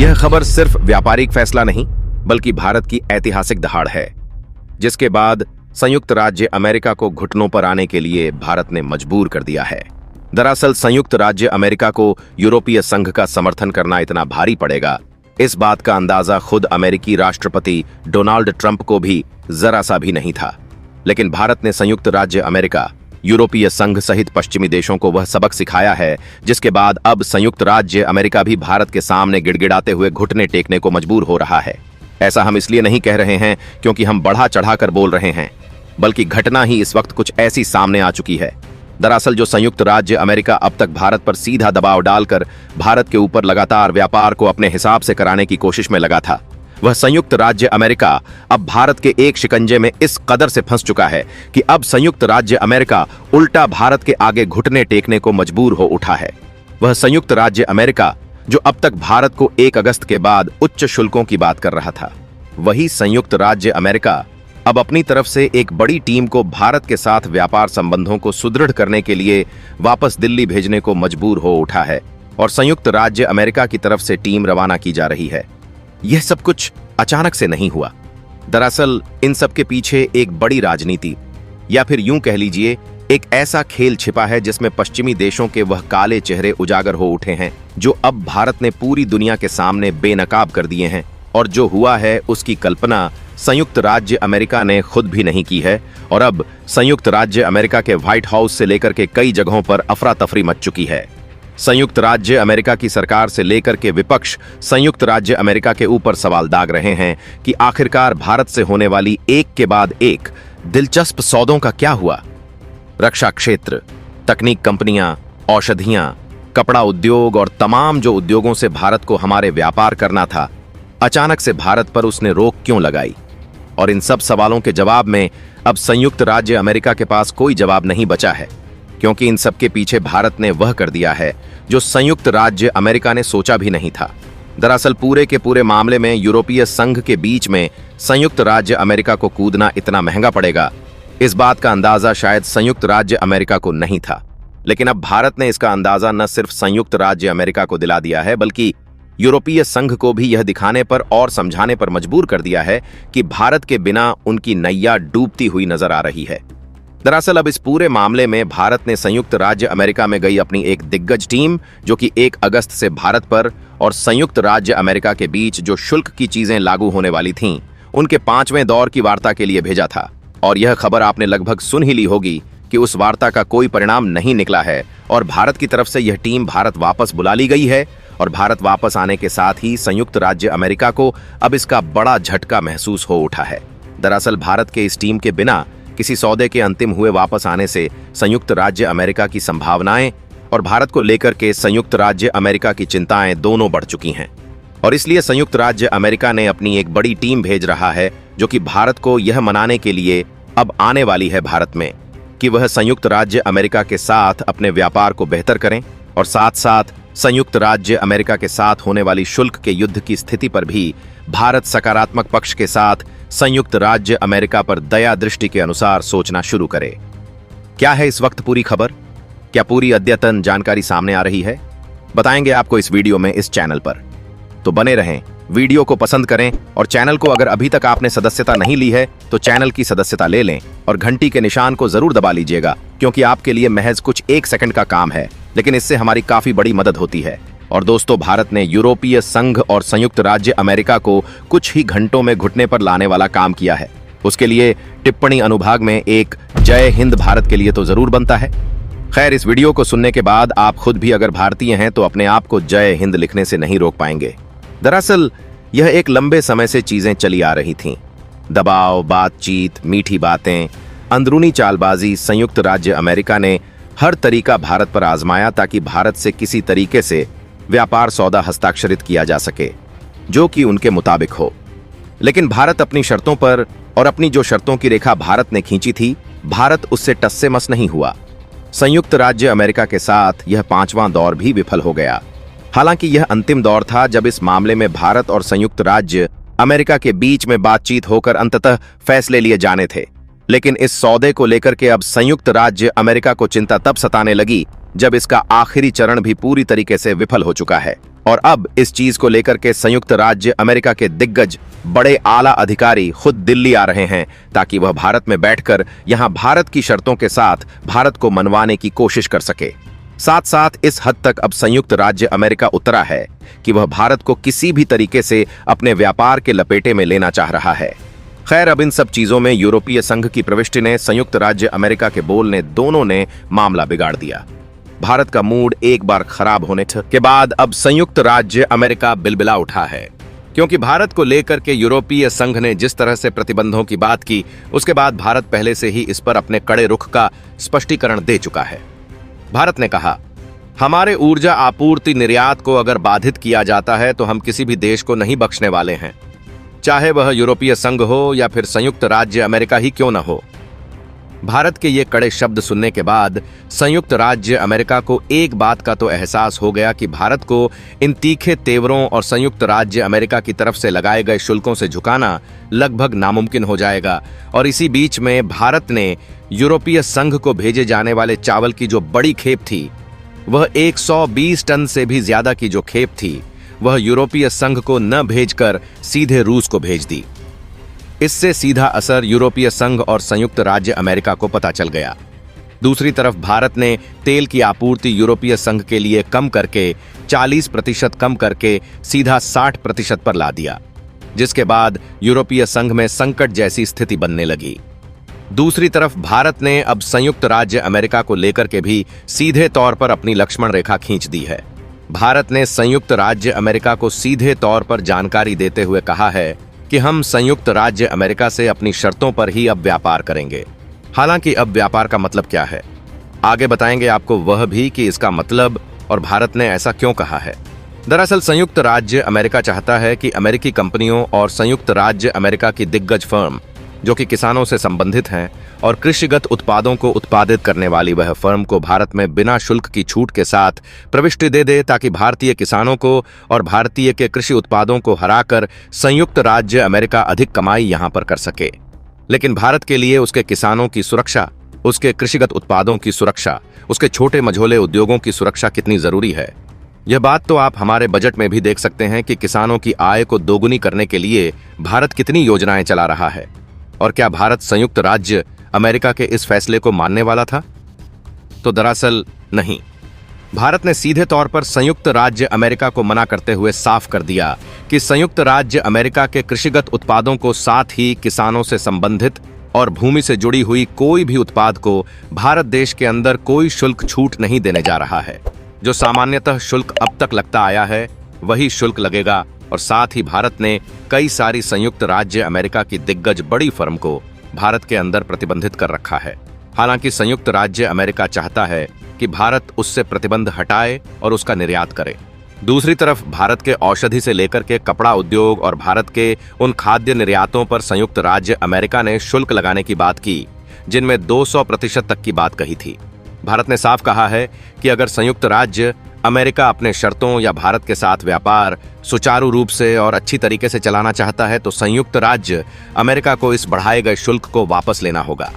यह खबर सिर्फ व्यापारिक फैसला नहीं बल्कि भारत की ऐतिहासिक दहाड़ है, जिसके बाद संयुक्त राज्य अमेरिका को घुटनों पर आने के लिए भारत ने मजबूर कर दिया है। दरअसल संयुक्त राज्य अमेरिका को यूरोपीय संघ का समर्थन करना इतना भारी पड़ेगा, इस बात का अंदाजा खुद अमेरिकी राष्ट्रपति डोनाल्ड ट्रंप को भी जरा सा भी नहीं था। लेकिन भारत ने संयुक्त राज्य अमेरिका, यूरोपीय संघ सहित पश्चिमी देशों को वह सबक सिखाया है, जिसके बाद अब संयुक्त राज्य अमेरिका भी भारत के सामने गिड़गिड़ाते हुए घुटने टेकने को मजबूर हो रहा है। ऐसा हम इसलिए नहीं कह रहे हैं क्योंकि हम बढ़ा चढ़ाकर बोल रहे हैं, बल्कि घटना ही इस वक्त कुछ ऐसी सामने आ चुकी है। दरअसल जो संयुक्त राज्य अमेरिका अब तक भारत पर सीधा दबाव डालकर भारत के ऊपर लगातार व्यापार को अपने हिसाब से कराने की कोशिश में लगा था, वह संयुक्त राज्य अमेरिका अब भारत के एक शिकंजे में इस कदर से फंस चुका है कि अब संयुक्त राज्य अमेरिका उल्टा भारत के आगे घुटने टेकने को मजबूर हो उठा है। वह संयुक्त राज्य अमेरिका जो अब तक भारत को 1 अगस्त के बाद उच्च शुल्कों की बात कर रहा था, वही संयुक्त राज्य अमेरिका अब अपनी तरफ से एक बड़ी टीम को भारत के साथ व्यापार संबंधों को सुदृढ़ करने के लिए वापस दिल्ली भेजने को मजबूर हो उठा है और संयुक्त राज्य अमेरिका की तरफ से टीम रवाना की जा रही है। यह सब कुछ अचानक से नहीं हुआ। दरअसल इन सब के पीछे एक बड़ी राजनीति या फिर यूं कह लीजिए एक ऐसा खेल छिपा है जिसमें पश्चिमी देशों के वह काले चेहरे उजागर हो उठे हैं जो अब भारत ने पूरी दुनिया के सामने बेनकाब कर दिए हैं। और जो हुआ है उसकी कल्पना संयुक्त राज्य अमेरिका ने खुद भी नहीं की है और अब संयुक्त राज्य अमेरिका के व्हाइट हाउस से लेकर के कई जगहों पर अफरा तफरी मच चुकी है। संयुक्त राज्य अमेरिका की सरकार से लेकर के विपक्ष संयुक्त राज्य अमेरिका के ऊपर सवाल दाग रहे हैं कि आखिरकार भारत से होने वाली एक के बाद एक दिलचस्प सौदों का क्या हुआ। रक्षा क्षेत्र, तकनीक कंपनियां, औषधियां, कपड़ा उद्योग और तमाम जो उद्योगों से भारत को हमारे व्यापार करना था, अचानक से भारत पर उसने रोक क्यों लगाई। और इन सब सवालों के जवाब में अब संयुक्त राज्य अमेरिका के पास कोई जवाब नहीं बचा है, क्योंकि इन सब के पीछे भारत ने वह कर दिया है जो संयुक्त राज्य अमेरिका ने सोचा भी नहीं था। दरअसल पूरे के पूरे मामले में यूरोपीय संघ के बीच में संयुक्त राज्य अमेरिका को कूदना इतना महंगा पड़ेगा, इस बात का अंदाजा शायद संयुक्त राज्य अमेरिका को नहीं था। लेकिन अब भारत ने इसका अंदाजा न सिर्फ संयुक्त राज्य अमेरिका को दिला दिया है, बल्कि यूरोपीय संघ को भी यह दिखाने पर और समझाने पर मजबूर कर दिया है कि भारत के बिना उनकी नैया डूबती हुई नजर आ रही है। दरअसल अब इस पूरे मामले में भारत ने संयुक्त राज्य अमेरिका में गई अपनी एक दिग्गज टीम, जो कि 1 अगस्त से भारत पर और संयुक्त राज्य अमेरिका के बीच जो शुल्क की चीजें लागू होने वाली थीं, उनके 5वें दौर की वार्ता के लिए भेजा था। और यह खबर आपने लगभग सुन ही ली होगी कि उस वार्ता का कोई परिणाम नहीं निकला है और भारत की तरफ से यह टीम भारत वापस बुला ली गई है। और भारत वापस आने के साथ ही संयुक्त राज्य अमेरिका को अब इसका बड़ा झटका महसूस हो उठा है। दरअसल भारत के इस टीम के बिना किसी सौदे के अंतिम हुए वापस आने से संयुक्त राज्य अमेरिका की संभावनाएं और भारत को लेकर के संयुक्त राज्य अमेरिका की चिंताएं दोनों बढ़ चुकी हैं। और इसलिए संयुक्त राज्य अमेरिका ने अपनी एक बड़ी टीम भेज रहा है जो कि भारत को यह मनाने के लिए अब आने वाली है भारत में कि वह संयुक्त राज्य अमेरिका के साथ अपने व्यापार को बेहतर करें और साथ साथ संयुक्त राज्य अमेरिका के साथ होने वाली शुल्क के युद्ध की स्थिति पर भी भारत सकारात्मक पक्ष के साथ संयुक्त राज्य अमेरिका पर दया दृष्टि के अनुसार सोचना शुरू करे। क्या है इस वक्त पूरी खबर? क्या पूरी अद्यतन जानकारी सामने आ रही है? बताएंगे आपको इस वीडियो में इस चैनल पर, तो बने रहें। वीडियो को पसंद करें और चैनल को अगर अभी तक आपने सदस्यता नहीं ली है तो चैनल की सदस्यता ले लें और घंटी के निशान को जरूर दबा लीजिएगा, क्योंकि आपके लिए महज कुछ 1 सेकंड का काम है, लेकिन इससे हमारी काफी बड़ी मदद होती है। और दोस्तों, भारत ने यूरोपीय संघ और संयुक्त राज्य अमेरिका को कुछ ही घंटों में घुटने पर लाने वाला काम किया है। उसके लिए टिप्पणी अनुभाग में एक जय हिंद भारत के लिए तो जरूर बनता है। खैर, इस वीडियो को सुनने के बाद आप खुद भी अगर भारतीय हैं तो अपने आप को जय हिंद लिखने से नहीं रोक पाएंगे। दरअसल यह एक लंबे समय से चीजें चली आ रही थीं। दबाव, बातचीत, मीठी बातें, अंदरूनी चालबाजी, संयुक्त राज्य अमेरिका ने हर तरीका भारत पर आजमाया ताकि भारत से किसी तरीके से व्यापार सौदा हस्ताक्षरित किया जा सके जो कि उनके मुताबिक हो। लेकिन भारत अपनी शर्तों पर और अपनी जो शर्तों की रेखा भारत ने खींची थी, भारत उससे टस से मस नहीं हुआ। संयुक्त राज्य अमेरिका के साथ यह 5वां दौर भी विफल हो गया। हालांकि यह अंतिम दौर था जब इस मामले में भारत और संयुक्त राज्य अमेरिका के बीच में बातचीत होकर अंततः फैसले लिए जाने थे। लेकिन इस सौदे को लेकर के अब संयुक्त राज्य अमेरिका को चिंता तब सताने लगी जब इसका आखिरी चरण भी पूरी तरीके से विफल हो चुका है। और अब इस चीज को लेकर के संयुक्त राज्य अमेरिका के दिग्गज बड़े आला अधिकारी खुद दिल्ली आ रहे हैं ताकि वह भारत में बैठकर यहां भारत की शर्तों के साथ भारत को मनवाने की कोशिश कर सके। साथ साथ इस हद तक अब संयुक्त राज्य अमेरिका उतरा है कि वह भारत को किसी भी तरीके से अपने व्यापार के लपेटे में लेना चाह रहा है। खैर, अब इन सब चीजों में यूरोपीय संघ की प्रविष्टि ने, संयुक्त राज्य अमेरिका के बोल ने, दोनों ने मामला बिगाड़ दिया। भारत का मूड एक बार खराब होने के बाद अब संयुक्त राज्य अमेरिका बिलबिला उठा है, क्योंकि भारत को लेकर के यूरोपीय संघ ने जिस तरह से प्रतिबंधों की बात की, उसके बाद भारत पहले से ही इस पर अपने कड़े रुख का स्पष्टीकरण दे चुका है। भारत ने कहा, हमारे ऊर्जा आपूर्ति निर्यात को अगर बाधित किया जाता है तो हम किसी भी देश को नहीं बख्शने वाले हैं, चाहे वह यूरोपीय संघ हो या फिर संयुक्त राज्य अमेरिका ही क्यों न हो। भारत के ये कड़े शब्द सुनने के बाद संयुक्त राज्य अमेरिका को एक बात का तो एहसास हो गया कि भारत को इन तीखे तेवरों और संयुक्त राज्य अमेरिका की तरफ से लगाए गए शुल्कों से झुकाना लगभग नामुमकिन हो जाएगा। और इसी बीच में भारत ने यूरोपीय संघ को भेजे जाने वाले चावल की जो बड़ी खेप थी, वह 120 टन से भी ज्यादा की जो खेप थी, वह यूरोपीय संघ को न भेजकर सीधे रूस को भेज दी। इससे सीधा असर यूरोपीय संघ और संयुक्त राज्य अमेरिका को पता चल गया। दूसरी तरफ भारत ने तेल की आपूर्ति यूरोपीय संघ के लिए कम करके 40% कम करके सीधा 60% पर ला दिया, जिसके बाद यूरोपीय संघ में संकट जैसी स्थिति बनने लगी। दूसरी तरफ भारत ने अब संयुक्त राज्य अमेरिका को लेकर के भी सीधे तौर पर अपनी लक्ष्मण रेखा खींच दी है। भारत ने संयुक्त राज्य अमेरिका को सीधे तौर पर जानकारी देते हुए कहा है कि हम संयुक्त राज्य अमेरिका से अपनी शर्तों पर ही अब व्यापार करेंगे। हालांकि अब व्यापार का मतलब क्या है, आगे बताएंगे आपको वह भी कि इसका मतलब और भारत ने ऐसा क्यों कहा है। दरअसल संयुक्त राज्य अमेरिका चाहता है कि अमेरिकी कंपनियों और संयुक्त राज्य अमेरिका की दिग्गज फर्म, जो कि किसानों से संबंधित हैं और कृषिगत उत्पादों को उत्पादित करने वाली वह फर्म को भारत में बिना शुल्क की छूट के साथ प्रविष्टि दे दे, ताकि भारतीय किसानों को और भारतीय के कृषि उत्पादों को हराकर संयुक्त राज्य अमेरिका अधिक कमाई यहां पर कर सके। लेकिन भारत के लिए उसके किसानों की सुरक्षा, उसके कृषिगत उत्पादों की सुरक्षा, उसके छोटे मझोले उद्योगों की सुरक्षा कितनी जरूरी है, यह बात तो आप हमारे बजट में भी देख सकते हैं कि किसानों की आय को दोगुनी करने के लिए भारत कितनी योजनाएं चला रहा है। और क्या भारत संयुक्त राज्य अमेरिका के इस फैसले को मानने वाला था? तो दरअसल नहीं। भारत ने सीधे तौर पर संयुक्त राज्य अमेरिका को मना करते हुए साफ कर दिया कि संयुक्त राज्य अमेरिका के कृषिगत उत्पादों को, साथ ही किसानों से संबंधित और भूमि से जुड़ी हुई कोई भी उत्पाद को भारत देश के अंदर कोई शुल्क छूट नहीं देने जा रहा है। जो सामान्यतः शुल्क अब तक लगता आया है वही शुल्क लगेगा। और साथ ही भारत ने कई सारी संयुक्त राज्य अमेरिका की दिग्गज बड़ी फर्म को भारत के अंदर प्रतिबंधित कर रखा है। हालांकि संयुक्त राज्य अमेरिका चाहता है कि भारत उससे प्रतिबंध हटाए और उसका निर्यात करे। दूसरी तरफ भारत के औषधि से लेकर के कपड़ा उद्योग और भारत के उन खाद्य निर्यातों पर संयुक्त राज्य अमेरिका ने शुल्क लगाने की बात की, जिनमें 200% तक की बात कही थी। भारत ने साफ कहा है कि अगर संयुक्त राज्य अमेरिका अपने शर्तों या भारत के साथ व्यापार सुचारू रूप से और अच्छी तरीके से चलाना चाहता है तो संयुक्त राज्य अमेरिका को इस बढ़ाए गए शुल्क को वापस लेना होगा।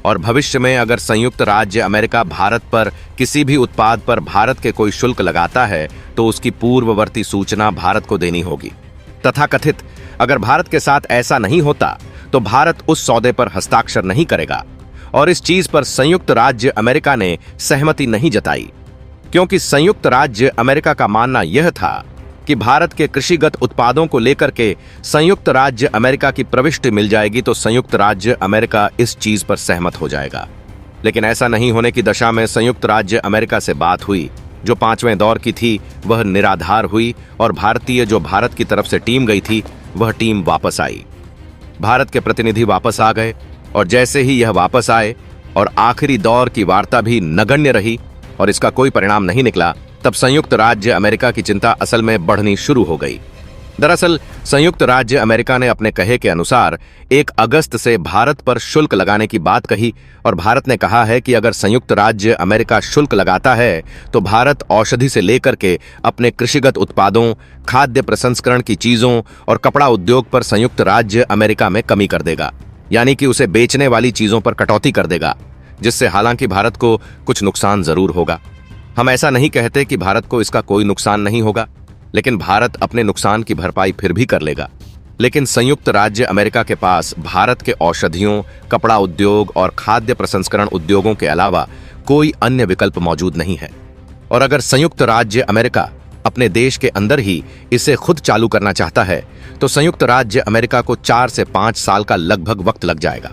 और भविष्य में अगर संयुक्त राज्य अमेरिका भारत पर किसी भी उत्पाद पर भारत के कोई शुल्क लगाता है तो उसकी पूर्ववर्ती सूचना भारत को देनी होगी। तथाकथित अगर भारत के साथ ऐसा नहीं होता तो भारत उस सौदे पर हस्ताक्षर नहीं करेगा। और इस चीज पर संयुक्त राज्य अमेरिका ने सहमति नहीं जताई, क्योंकि संयुक्त राज्य अमेरिका का मानना यह था कि भारत के कृषिगत उत्पादों को लेकर के संयुक्त राज्य अमेरिका की प्रविष्टि मिल जाएगी तो संयुक्त राज्य अमेरिका इस चीज पर सहमत हो जाएगा। लेकिन ऐसा नहीं होने की दशा में संयुक्त राज्य अमेरिका से बात हुई, जो 5वें दौर की थी, वह निराधार हुई और भारत की तरफ से टीम गई थी, वह टीम वापस आई। भारत के प्रतिनिधि वापस आ गए और जैसे ही यह वापस आए और आखिरी दौर की वार्ता भी नगण्य रही और इसका कोई परिणाम नहीं निकला, तब संयुक्त राज्य अमेरिका की चिंता असल में बढ़नी शुरू हो गई। दरअसल संयुक्त राज्य अमेरिका ने अपने कहे के अनुसार 1 अगस्त से भारत पर शुल्क लगाने की बात कही और भारत ने कहा है कि अगर संयुक्त राज्य अमेरिका शुल्क लगाता है तो भारत औषधि से लेकर के अपने कृषिगत उत्पादों, खाद्य प्रसंस्करण की चीजों और कपड़ा उद्योग पर संयुक्त राज्य अमेरिका में कमी कर देगा, यानी कि उसे बेचने वाली चीजों पर कटौती कर देगा, जिससे हालांकि भारत को कुछ नुकसान जरूर होगा। हम ऐसा नहीं कहते कि भारत को इसका कोई नुकसान नहीं होगा, लेकिन भारत अपने नुकसान की भरपाई फिर भी कर लेगा। लेकिन संयुक्त राज्य अमेरिका के पास भारत के औषधियों, कपड़ा उद्योग और खाद्य प्रसंस्करण उद्योगों के अलावा कोई अन्य विकल्प मौजूद नहीं है। और अगर संयुक्त राज्य अमेरिका अपने देश के अंदर ही इसे खुद चालू करना चाहता है तो संयुक्त राज्य अमेरिका को 4 से 5 साल का लगभग वक्त लग जाएगा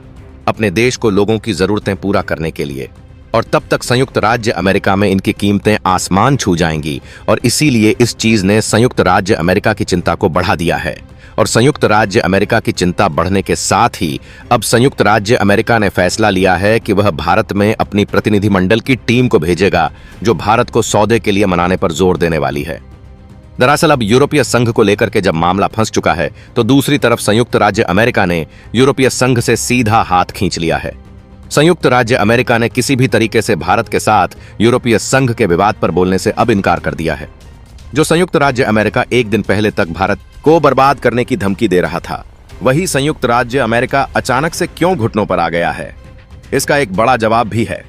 अपने देश को लोगों की जरूरतें पूरा करने के लिए। और तब तक संयुक्त राज्य अमेरिका में इनकी कीमतें आसमान छू जाएंगी। और इसीलिए इस चीज ने संयुक्त राज्य अमेरिका की चिंता को बढ़ा दिया है। और संयुक्त राज्य अमेरिका की चिंता बढ़ने के साथ ही अब संयुक्त राज्य अमेरिका ने फैसला लिया है कि वह भारत में अपनी प्रतिनिधिमंडल की टीम को भेजेगा जो भारत को सौदे के लिए मनाने पर जोर देने वाली है। दरअसल अब यूरोपीय संघ को लेकर के जब मामला फंस चुका है तो दूसरी तरफ संयुक्त राज्य अमेरिका ने यूरोपीय संघ से सीधा हाथ खींच लिया है। संयुक्त राज्य अमेरिका ने किसी भी तरीके से भारत के साथ यूरोपीय संघ के विवाद पर बोलने से अब इनकार कर दिया है। जो संयुक्त राज्य अमेरिका एक दिन पहले तक भारत को बर्बाद करने की धमकी दे रहा था, वही संयुक्त राज्य अमेरिका अचानक से क्यों घुटनों पर आ गया है, इसका एक बड़ा जवाब भी है।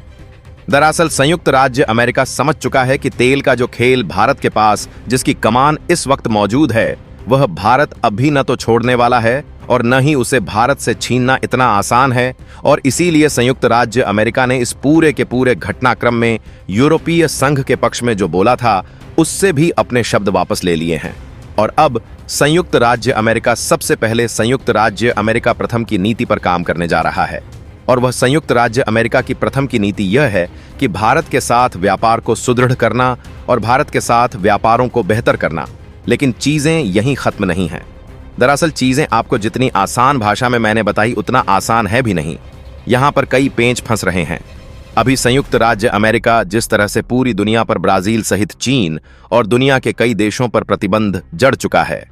दरअसल संयुक्त राज्य अमेरिका समझ चुका है कि तेल का जो खेल भारत के पास जिसकी कमान इस वक्त मौजूद है, वह भारत अभी न तो छोड़ने वाला है और न ही उसे भारत से छीनना इतना आसान है। और इसीलिए संयुक्त राज्य अमेरिका ने इस पूरे के पूरे घटनाक्रम में यूरोपीय संघ के पक्ष में जो बोला था उससे भी अपने शब्द वापस ले लिए हैं। और अब संयुक्त राज्य अमेरिका सबसे पहले संयुक्त राज्य अमेरिका प्रथम की नीति पर काम करने जा रहा है। और वह संयुक्त राज्य अमेरिका की प्रथम की नीति यह है कि भारत के साथ व्यापार को सुदृढ़ करना और भारत के साथ व्यापारों को बेहतर करना। लेकिन चीजें यहीं खत्म नहीं हैं। दरअसल चीजें आपको जितनी आसान भाषा में मैंने बताई उतना आसान है भी नहीं। यहां पर कई पेंच फंस रहे हैं। अभी संयुक्त राज्य अमेरिका जिस तरह से पूरी दुनिया पर ब्राजील सहित चीन और दुनिया के कई देशों पर प्रतिबंध जड़ चुका है,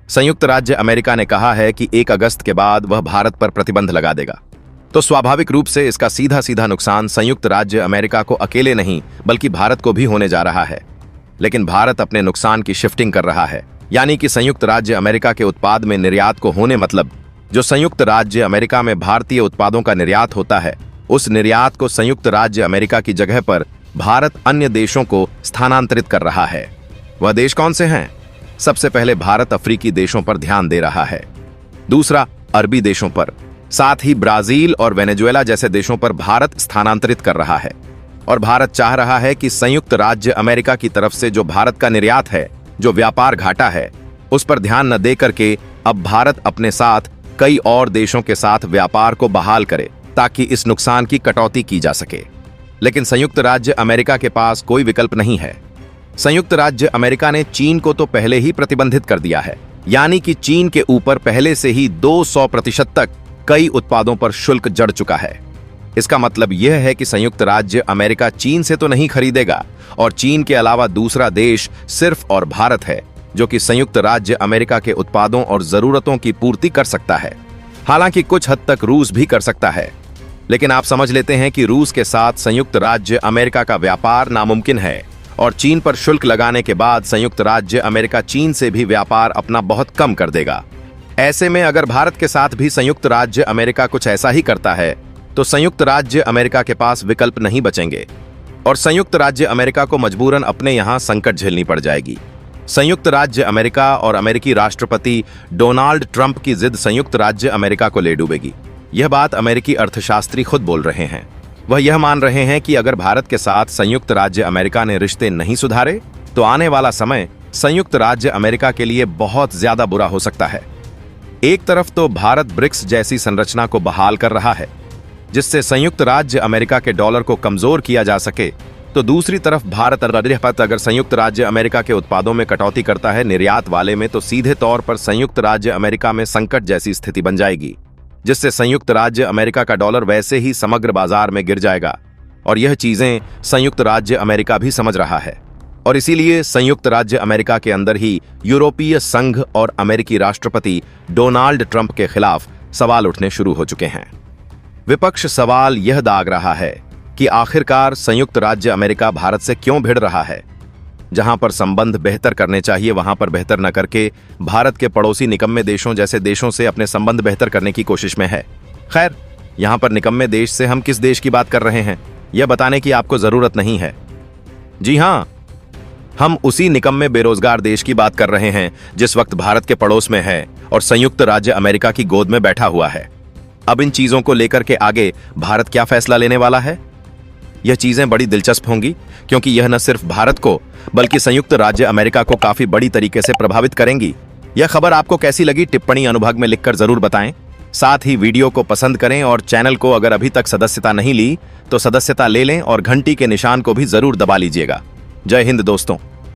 संयुक्त राज्य अमेरिका ने कहा है कि 1 अगस्त के बाद वह भारत पर प्रतिबंध लगा देगा। तो स्वाभाविक रूप से इसका सीधा सीधा नुकसान संयुक्त राज्य अमेरिका को अकेले नहीं बल्कि भारत को भी होने जा रहा है। लेकिन भारत अपने नुकसान की शिफ्टिंग कर रहा है, यानी कि संयुक्त राज्य अमेरिका के उत्पाद में निर्यात को होने मतलब जो संयुक्त राज्य अमेरिका में भारतीय उत्पादों का निर्यात होता है, उस निर्यात को संयुक्त राज्य अमेरिका की जगह पर भारत अन्य देशों को स्थानांतरित कर रहा है। वह देश कौन से हैं? सबसे पहले भारत अफ्रीकी देशों पर ध्यान दे रहा है, दूसरा अरबी देशों पर, साथ ही ब्राजील और वेनेजुएला जैसे देशों पर भारत स्थानांतरित कर रहा है। और भारत चाह रहा है कि संयुक्त राज्य अमेरिका की तरफ से जो भारत का निर्यात है, जो व्यापार घाटा है, उस पर ध्यान न दे करके अब भारत अपने साथ कई और देशों के साथ व्यापार को बहाल करे ताकि इस नुकसान की कटौती की जा सके। लेकिन संयुक्त राज्य अमेरिका के पास कोई विकल्प नहीं है। संयुक्त राज्य अमेरिका ने चीन को तो पहले ही प्रतिबंधित कर दिया है, यानी कि चीन के ऊपर पहले से ही 200% तक कई उत्पादों पर शुल्क जड़ चुका है। इसका मतलब यह है कि संयुक्त राज्य अमेरिका चीन से तो नहीं खरीदेगा और चीन के अलावा दूसरा देश सिर्फ और भारत है जो कि संयुक्त राज्य अमेरिका के उत्पादों और जरूरतों की पूर्ति कर सकता है। हालांकि कुछ हद तक रूस भी कर सकता है, लेकिन आप समझ लेते हैं कि रूस के साथ संयुक्त राज्य अमेरिका का व्यापार नामुमकिन है। और चीन पर शुल्क लगाने के बाद संयुक्त राज्य अमेरिका चीन से भी व्यापार अपना बहुत कम कर देगा। ऐसे में अगर भारत के साथ भी संयुक्त राज्य अमेरिका कुछ ऐसा ही करता है तो संयुक्त राज्य अमेरिका के पास विकल्प नहीं बचेंगे और संयुक्त राज्य अमेरिका को मजबूरन अपने यहां संकट झेलनी पड़ जाएगी। संयुक्त राज्य अमेरिका और अमेरिकी राष्ट्रपति डोनाल्ड ट्रंप की जिद संयुक्त राज्य अमेरिका को ले डूबेगी। यह बात अमेरिकी अर्थशास्त्री खुद बोल रहे हैं। वह यह मान रहे हैं कि अगर भारत के साथ संयुक्त राज्य अमेरिका ने रिश्ते नहीं सुधारे तो आने वाला समय संयुक्त राज्य अमेरिका के लिए बहुत ज्यादा बुरा हो सकता है। एक तरफ तो भारत ब्रिक्स जैसी संरचना को बहाल कर रहा है जिससे संयुक्त राज्य अमेरिका के डॉलर को कमजोर किया जा सके, तो दूसरी तरफ भारत अगर संयुक्त राज्य अमेरिका के उत्पादों में कटौती करता है निर्यात वाले में, तो सीधे तौर पर संयुक्त राज्य अमेरिका में संकट जैसी स्थिति बन जाएगी जिससे संयुक्त राज्य अमेरिका का डॉलर वैसे ही समग्र बाजार में गिर जाएगा। और यह चीजें संयुक्त राज्य अमेरिका भी समझ रहा है और इसीलिए संयुक्त राज्य अमेरिका के अंदर ही यूरोपीय संघ और अमेरिकी राष्ट्रपति डोनाल्ड ट्रंप के खिलाफ सवाल उठने शुरू हो चुके हैं। विपक्ष सवाल यह दाग रहा है कि आखिरकार संयुक्त राज्य अमेरिका भारत से क्यों भिड़ रहा है। जहां पर संबंध बेहतर करने चाहिए वहां पर बेहतर न करके भारत के पड़ोसी निकम्मे देशों जैसे देशों से अपने संबंध बेहतर करने की कोशिश में है। खैर, यहां पर निकम्मे देश से हम किस देश की बात कर रहे हैं यह बताने की आपको जरूरत नहीं है। जी हां, हम उसी निकम्मे बेरोजगार देश की बात कर रहे हैं जिस वक्त भारत के पड़ोस में है और संयुक्त राज्य अमेरिका की गोद में बैठा हुआ है। अब इन चीजों को लेकर के आगे भारत क्या फैसला लेने वाला है? यह चीजें बड़ी दिलचस्प होंगी, क्योंकि यह न सिर्फ भारत को बल्कि संयुक्त राज्य अमेरिका को काफी बड़ी तरीके से प्रभावित करेंगी। यह खबर आपको कैसी लगी टिप्पणी अनुभाग में लिखकर जरूर बताएं। साथ ही वीडियो को पसंद करें और चैनल को अगर अभी तक सदस्यता नहीं ली तो सदस्यता ले लें और घंटी के निशान को भी जरूर दबा लीजिएगा। जय हिंद दोस्तों।